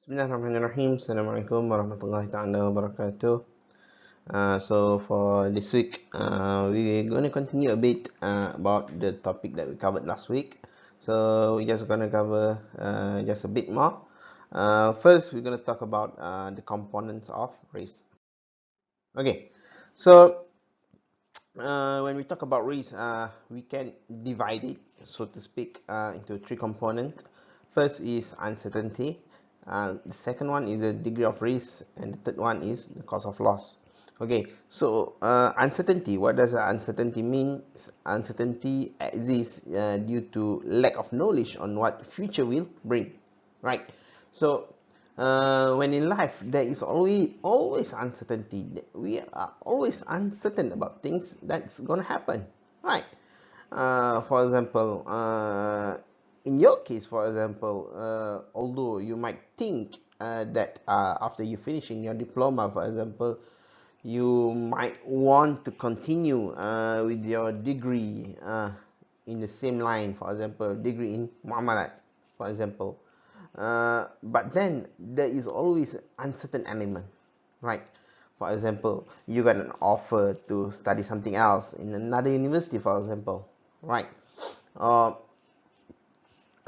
Bismillahirrahmanirrahim. Assalamualaikum warahmatullahi ta'ala wabarakatuh. So for this week, we're going to continue a bit about the topic that we covered last week. So we're just going to cover just a bit more. First, we're going to talk about the components of risk. Okay, so when we talk about risk, we can divide it, so to speak, into three components. First is uncertainty. The second one is a degree of risk, and the third one is the cost of loss. Okay, so uncertainty. What does uncertainty mean? Uncertainty exists due to lack of knowledge on what future will bring, right? So when in life there is always uncertainty. We are always uncertain about things that's gonna happen, right? For example, in your case, for example, although you might think that after you finishing your diploma, for example, you might want to continue with your degree in the same line, for example, degree in Muamalat, for example. But then there is always uncertain element, right? For example, you got an offer to study something else in another university, for example, right? Uh,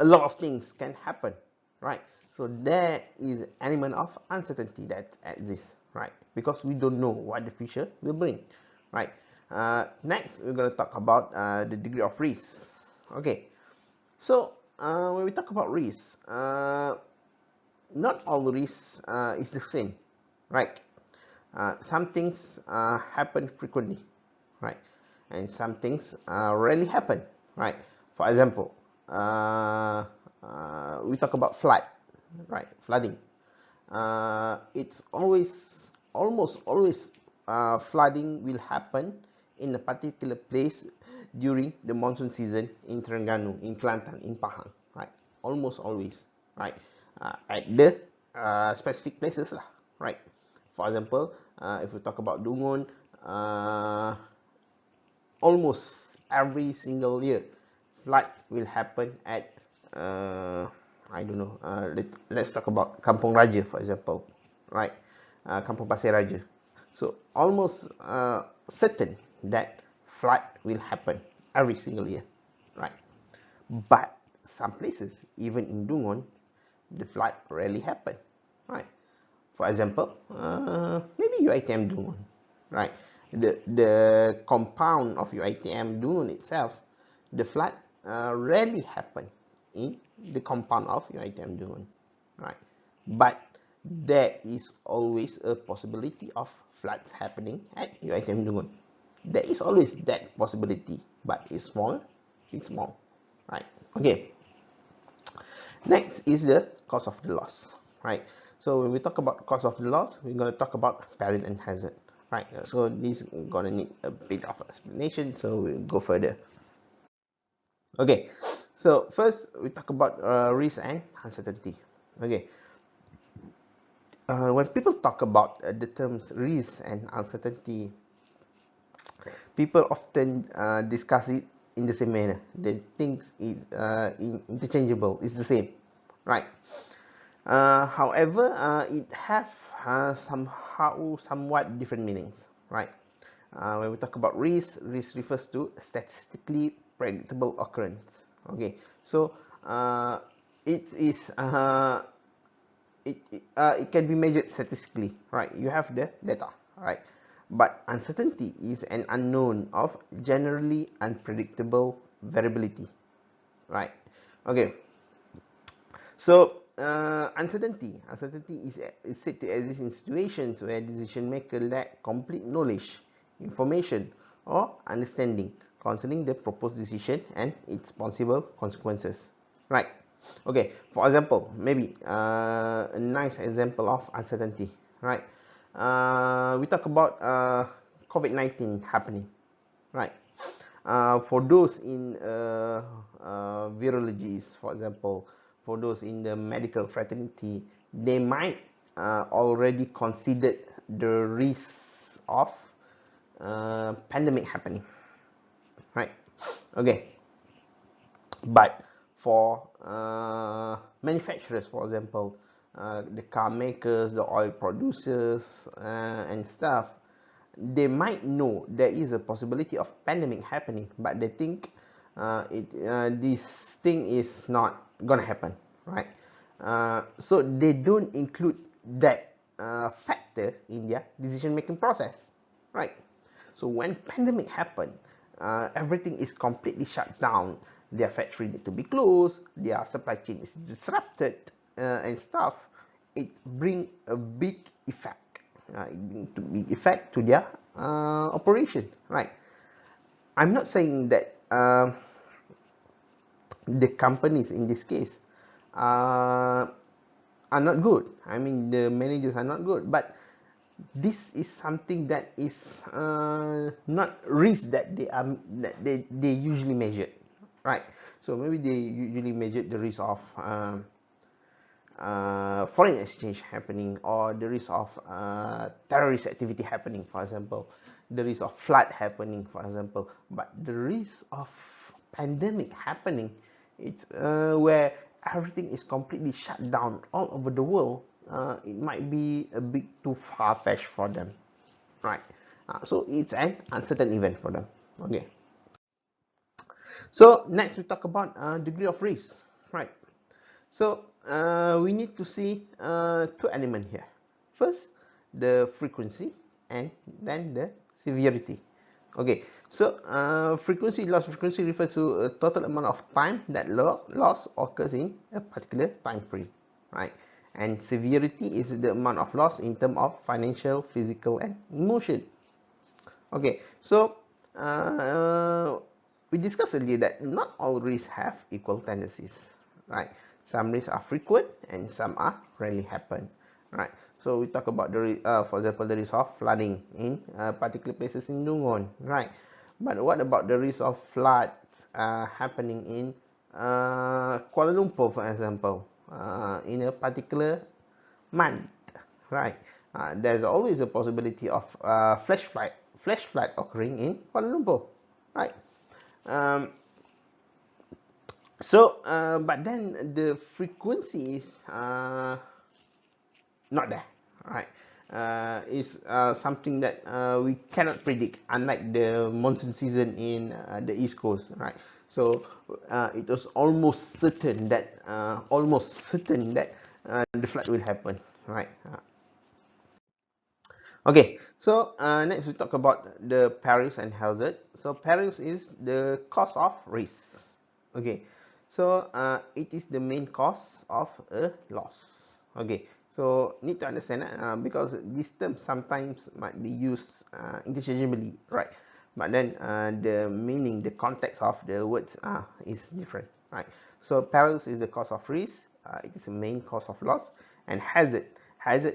a lot of things can happen, right? So there is an element of uncertainty that exists, right? Because we don't know what the future will bring, right? Next, we're going to talk about the degree of risk. Okay, so when we talk about risk, not all risk is the same, right? Some things happen frequently, right? And some things rarely happen, right? For example, we talk about flood, right? Flooding. It's almost always, flooding will happen in a particular place during the monsoon season in Terengganu, in Kelantan, in Pahang, right? Almost always, right? At the specific places lah, right? For example, if we talk about Dungun, almost every single year, flood will happen at I don't know. Let's talk about Kampung Raja, for example, right? Kampung Pasir Raja. So almost certain that flood will happen every single year, right? But some places, even in Dungun, the flood rarely happen, right? For example, maybe UiTM Dungun, right? The compound of UiTM Dungun itself, the flood rarely happen in the compound of UiTM Dungun, right? But there is always a possibility of floods happening at UiTM Dungun. There is always that possibility, but it's small, right? Okay. Next is the cost of the loss, right? So when we talk about cost of the loss, we're going to talk about peril and hazard, right? So this is going to need a bit of explanation, so we'll go further. Okay, so first we talk about risk and uncertainty. Okay, when people talk about the terms risk and uncertainty, people often discuss it in the same manner. They think it's interchangeable, it's the same, right? However, it have somewhat different meanings, right? When we talk about risk refers to statistically predictable occurrence. Okay, so it can be measured statistically, right? You have the data, right? But uncertainty is an unknown of generally unpredictable variability, right? Okay, so uncertainty is said to exist in situations where decision maker lack complete knowledge, information, or understanding concerning the proposed decision and its possible consequences, right? Okay, for example, maybe a nice example of uncertainty, right? We talk about COVID-19 happening, right? For those in virologists, for example, for those in the medical fraternity, they might already considered the risk of pandemic happening, right? Okay, but for manufacturers, for example, the car makers, the oil producers, and stuff, they might know there is a possibility of pandemic happening, but they think this thing is not gonna happen, right? So they don't include that factor in their decision making process, right? So when pandemic happen, everything is completely shut down. Their factory need to be closed, their supply chain is disrupted, and stuff. It bring a big effect. It bring a big effect to their operation, right? I'm not saying that the companies in this case are not good. I mean, the managers are not good, but this is something that is not risk that they usually measure, right? So maybe they usually measure the risk of foreign exchange happening, or the risk of terrorist activity happening, for example, the risk of flood happening, for example. But the risk of pandemic happening, it's where everything is completely shut down all over the world. It might be a bit too far-fetched for them, right? So it's an uncertain event for them. Okay. So next we talk about degree of risk, right? So we need to see two elements here. First, the frequency, and then the severity. Okay, so loss frequency refers to a total amount of time that loss occurs in a particular time frame, right? And severity is the amount of loss in terms of financial, physical, and emotion. Okay, so we discussed earlier that not all risks have equal tendencies, right? Some risks are frequent and some are rarely happen, right? So we talk about the for example, the risk of flooding in particular places in Dungon, right? But what about the risk of flood happening in Kuala Lumpur, for example, in a particular month, right? There's always a possibility of flash flood occurring in Kuala Lumpur, right? Um, but then the frequency is not there, right? Is something that we cannot predict, unlike the monsoon season in the East Coast, right? So it was almost certain that the flood will happen, right? Okay, so next we talk about the perils and hazard. So perils is the cause of risk. Okay, so it is the main cause of a loss. Okay, so need to understand that because these terms sometimes might be used interchangeably, right? But then the meaning, the context of the words is different, right? So perils is the cause of risk. It is the main cause of loss. And hazard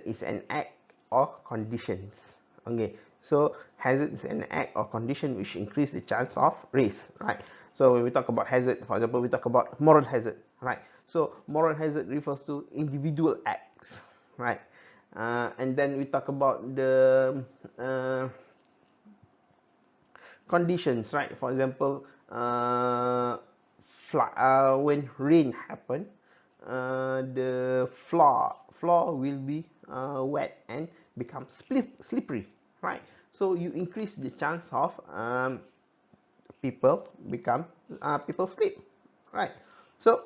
is an act or conditions. Okay, so hazard is an act or condition which increase the chance of risk, right? So when we talk about hazard, for example, we talk about moral hazard, right? So moral hazard refers to individual acts, right? And then we talk about the conditions, right? For example, when rain happen, the floor will be wet and become slippery, right? So you increase the chance of people slip, right? So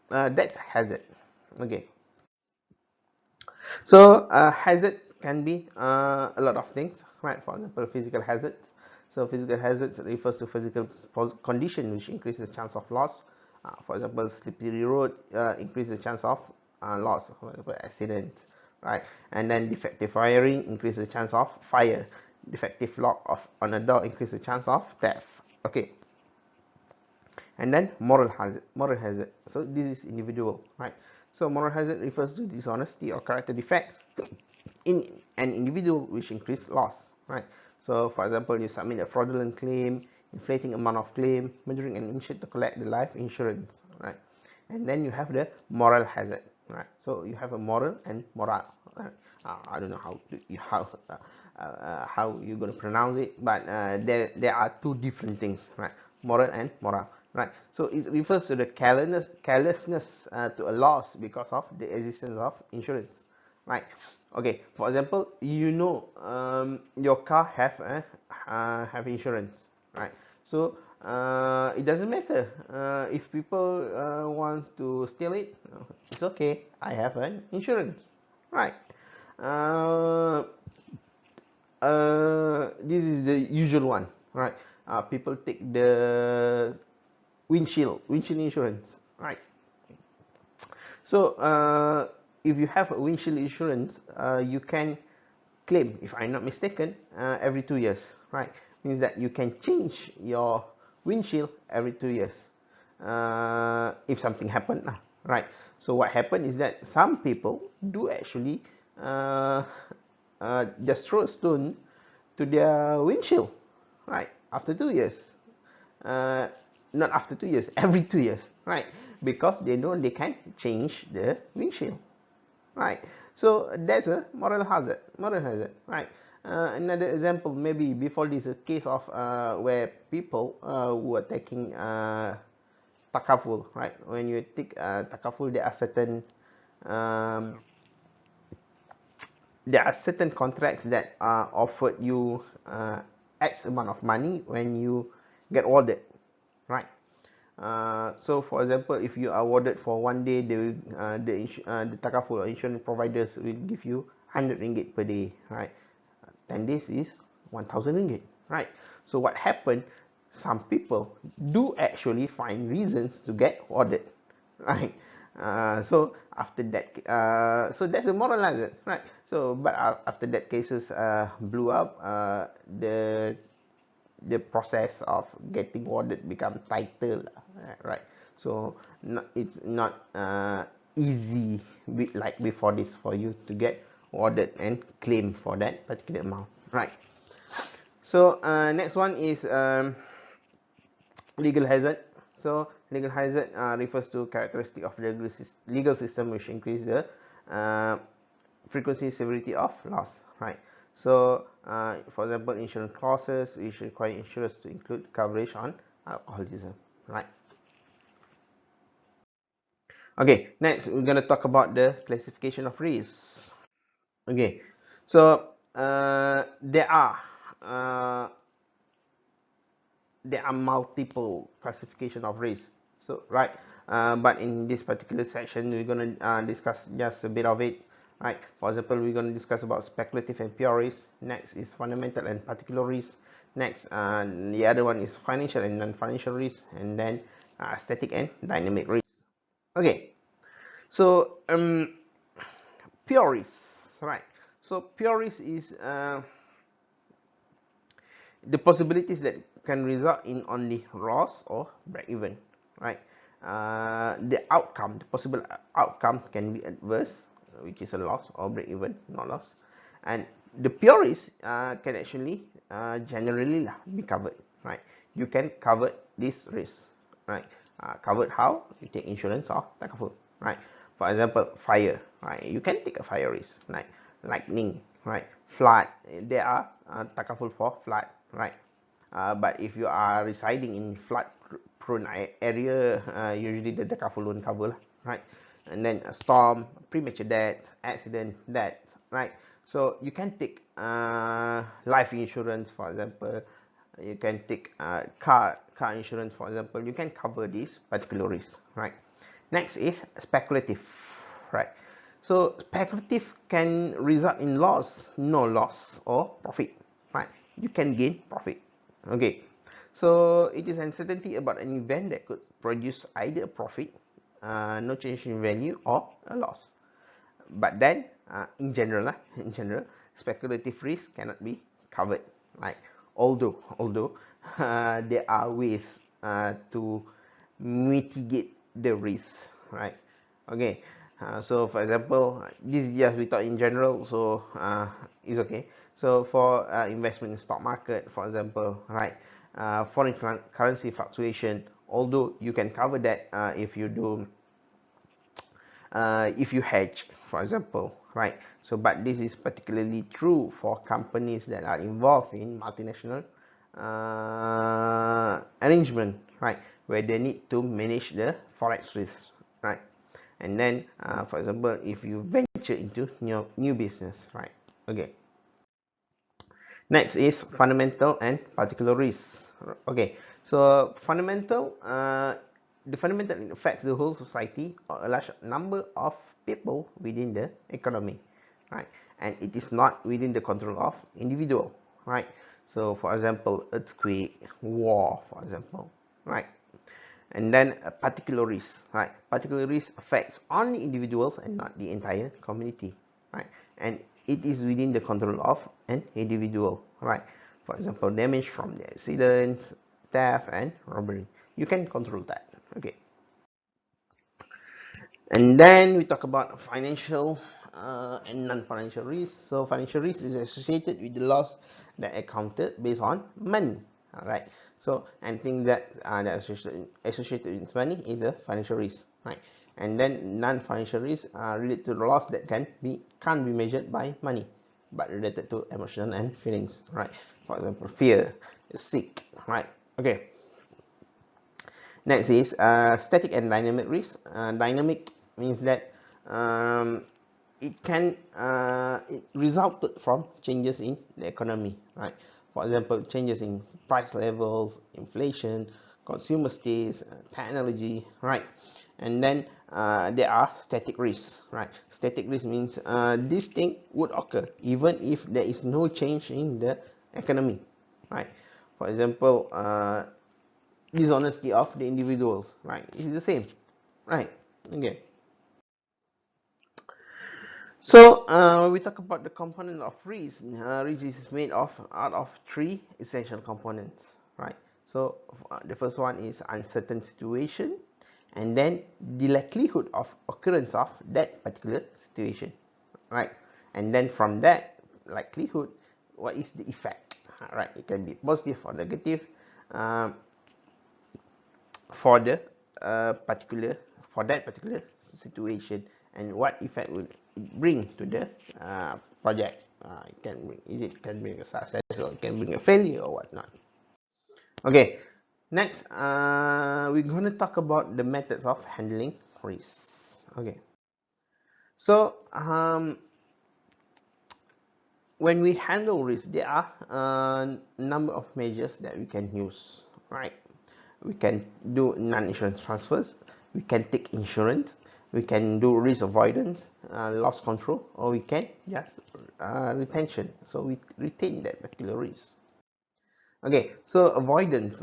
that's hazard. Okay, so hazard can be a lot of things, right? For example, physical hazards. So physical hazards refers to physical condition which increases the chance of loss. For example, slippery road increases the chance of loss, for example, accidents, right? And then defective wiring increases the chance of fire. Defective lock on a door increases the chance of theft. Okay. And then moral hazard. So this is individual, right? So moral hazard refers to dishonesty or character defects in an individual which increase loss, right? So for example, you submit a fraudulent claim, inflating amount of claim, murdering an insured to collect the life insurance, right? And then you have the moral hazard, right? So you have a moral and moral, right? I don't know how you're going to pronounce it, but there are two different things, right? Moral and moral. right? So it refers to the carelessness to a loss because of the existence of insurance, right? Okay, for example, your car have insurance, right? So it doesn't matter if people want to steal it. It's okay, I have an insurance, right? uh, this is the usual one, right? People take the windshield insurance, right? So if you have a windshield insurance, you can claim, if I'm not mistaken, every 2 years, right? Means that you can change your windshield every 2 years if something happened, right? So what happened is that some people do actually uh, just throw a stone to their windshield, right? After 2 years, uh, not after 2 years, every 2 years, right? Because they know they can change the windshield, right? So that's a moral hazard, right? Another example, maybe before this, a case of where people were taking takaful, right? When you take takaful, um, there are certain contracts that are offered you X amount of money when you get awarded, right? So for example, if you are awarded for 1 day, the takaful or insurance providers will give you 100 ringgit per day, right? 10 days is 1000 ringgit, right? So what happened, some people do actually find reasons to get awarded, right? So that's a moral hazard, right? So but after that cases blew up, the process of getting awarded become tighter, right? So it's not easy like before this for you to get awarded and claim for that particular amount, right? So next one is legal hazard. So legal hazard refers to characteristic of the legal system which increase the uh, frequency severity of loss, right? So for example, insurance clauses which require insurers to include coverage on alcoholism, right? Okay, next we're going to talk about the classification of risks. Okay, so uh, there are multiple classification of risk, so right, but in this particular section we're going to discuss just a bit of it, right? For example, we're going to discuss about speculative and pure risk. Next is fundamental and particular risk. Next, the other one is financial and non-financial risk, and then static and dynamic risk. Okay, so pure risk, right? So pure risk is the possibilities that can result in only loss or break even, right? The possible outcome can be adverse, which is a loss, or break even, not loss. And the pure risk can actually generally be covered, right? You can cover this risk, right? Covered how? You take insurance or takaful, right? For example, fire, right? You can take a fire risk, like lightning, right? Flood, there are takaful for flood, right? But if you are residing in flood prone area, usually the takaful won't cover, right? And then a storm, premature death, accident, death, right? So you can take life insurance, for example. You can take car insurance, for example. You can cover this particular risk, right? Next is speculative, right? So speculative can result in loss, no loss, or profit, right? You can gain profit. Okay, so it is uncertainty about an event that could produce either a profit, no change in value, or a loss. But then, in general, speculative risk cannot be covered. Right? Although there are ways to mitigate the risk, right? Okay. So for example, this is just we talk in general, so it's okay. So for investment in stock market, for example, right? Foreign currency fluctuation, although you can cover that if you hedge, for example, right? So but this is particularly true for companies that are involved in multinational arrangement, right? where they need to manage the forex risk, right? And then for example, if you venture into new business, right? Okay, next is fundamental and particular risk. Okay, so the fundamental affects the whole society or a large number of people within the economy, right? And it is not within the control of individual, right? So for example, earthquake, war, for example, right? And then a particular risk, right? Particular risk affects only individuals and not the entire community, right? And it is within the control of an individual, right? For example, damage from the accident, theft, and robbery. You can control that, okay? And then we talk about financial and non-financial risk. So financial risk is associated with the loss that accounted based on money. All right. So anything that associated with money is a financial risk, right? And then non-financial risk are related to the loss that can't be measured by money, but related to emotional and feelings, right? For example, fear, sick, right? Okay. Next is static and dynamic risk. Dynamic means that it resulted from changes in the economy, right? For example, changes in price levels, inflation, consumer states, technology, right? And then there are static risks, right? Static risk means this thing would occur even if there is no change in the economy, right? For example, dishonesty of the individuals, right? It's the same, right? Okay. So when we talk about the component of risk, risk is made of out of three essential components, right? So the first one is uncertain situation, and then the likelihood of occurrence of that particular situation, right? And then from that likelihood, what is the effect, right? It can be positive or negative for the for that particular situation, and what effect will it bring to the project. It can bring a success, or it can bring a failure, or whatnot. Okay, next we're going to talk about the methods of handling risks. Okay, so when we handle risk, there are a number of measures that we can use, right? We can do non-insurance transfers, we can take insurance, we can do risk avoidance, loss control, or we can just retention, so we retain that particular risk. Okay, so avoidance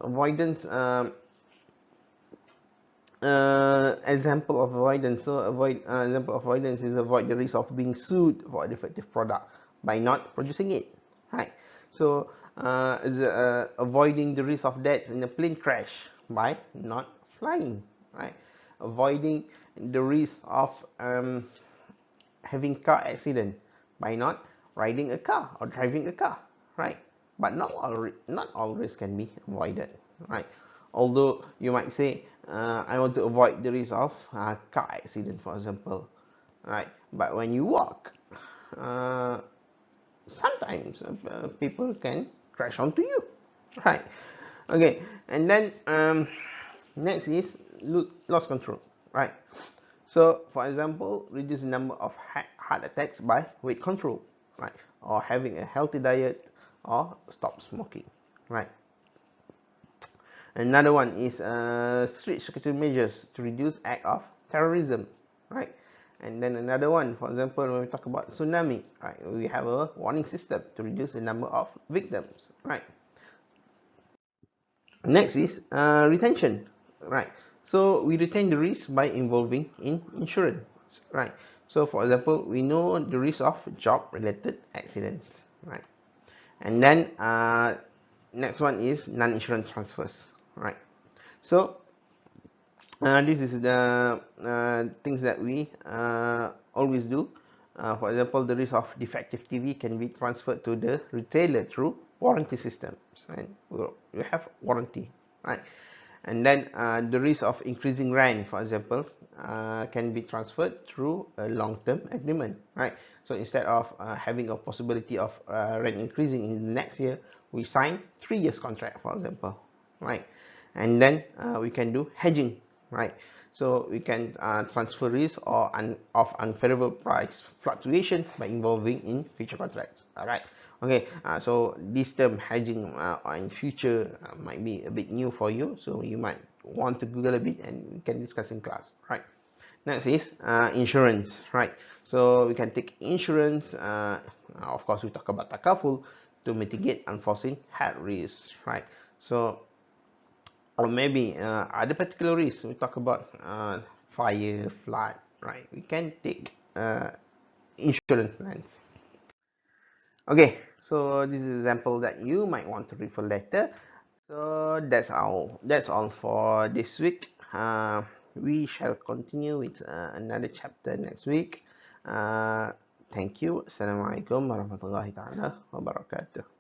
example of avoidance. So example of avoidance is avoid the risk of being sued for a defective product by not producing it, right? So avoiding the risk of death in a plane crash by not flying, right? Avoiding the risk of having car accident by not riding a car or driving a car, right? But not all risks can be avoided, right? Although you might say, I want to avoid the risk of car accident, for example, right? But when you walk, sometimes people can crash onto you, right? Okay, and then next is loss control, right? So for example, reduce the number of heart attacks by weight control, right? Or having a healthy diet, or stop smoking, right? Another one is strict security measures to reduce act of terrorism, right? And then another one, for example, when we talk about tsunami, right, we have a warning system to reduce the number of victims, right? Next is retention, right? So we retain the risk by involving in insurance, right? So for example, we know the risk of job-related accidents, right? And then next one is non-insurance transfers, right? So this is the things that we always do. For example, the risk of defective TV can be transferred to the retailer through warranty systems, and we have warranty, right? And then the risk of increasing rent, for example, can be transferred through a long-term agreement, right? So instead of having a possibility of rent increasing in the next year, we sign 3 years contract, for example, right? and then we can do hedging, right? So we can transfer risk or of unfavorable price fluctuation by involving in future contracts. All right. Okay. So this term hedging in future might be a bit new for you, so you might want to Google a bit and we can discuss in class, right? Next is insurance, right? So we can take insurance. Of course, we talk about takaful to mitigate unforeseen health risks, right? So or maybe other particular risks. We talk about fire, flood, right? We can take insurance plans. Okay, so this is an example that you might want to refer later. So that's all for this week. We shall continue with another chapter next week. Thank you. Assalamualaikum warahmatullahi taala wabarakatuh.